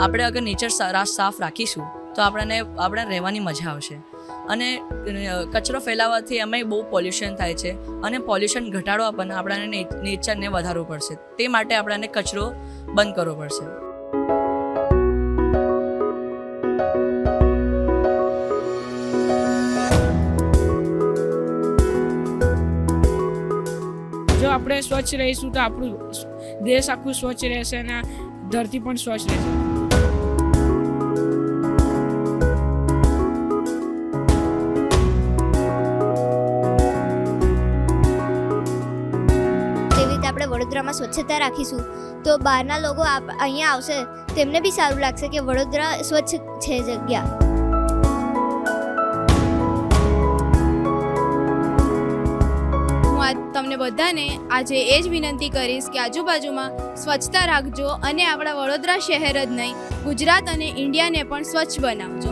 આપણે અગર નેચર સાફ રાખીશું તો આપણે રહેવાની મજા આવશે. અને કચરો ફેલાવવાથી એમાંય બહુ પોલ્યુશન થાય છે, અને પોલ્યુશન ઘટાડવા પણ આપણને નેચરને વધારવું પડશે. તે માટે આપણને કચરો બંધ કરવો પડશે. જો આપણે સ્વચ્છ રહીશું તો આપણું દેશ આખું સ્વચ્છ રહેશે અને ધરતી પણ સ્વચ્છ રહેશે. આપણે વડોદરામાં સ્વચ્છતા રાખીશું તો બહારના લોકો અહીંયા આવશે, તેમને બી સારું લાગશે કે વડોદરા સ્વચ્છ છે જગ્યા. હું તમને બધાને આજે એ જ વિનંતી કરીશ કે આજુબાજુમાં સ્વચ્છતા રાખજો, અને આપણા વડોદરા શહેર જ નહીં, ગુજરાત અને ઇન્ડિયાને પણ સ્વચ્છ બનાવજો.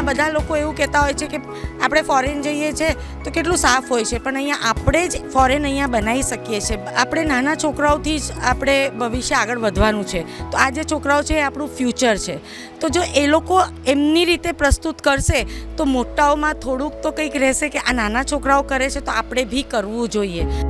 બધા લોકો એવું કહેતા હોય છે કે આપણે ફોરેન જઈએ છીએ તો કેટલું સાફ હોય છે, પણ અહીંયા આપણે જ ફોરેન અહીંયા બનાવી શકીએ છીએ. આપણે નાના છોકરાઓથી જ આપણે ભવિષ્ય આગળ વધવાનું છે. તો આ જે છોકરાઓ છે એ આપણું ફ્યુચર છે. તો જો એ લોકો એમની રીતે પ્રસ્તુત કરશે તો મોટાઓમાં થોડુંક તો કંઈક રહેશે કે આ નાના છોકરાઓ કરે છે તો આપણે બી કરવું જોઈએ.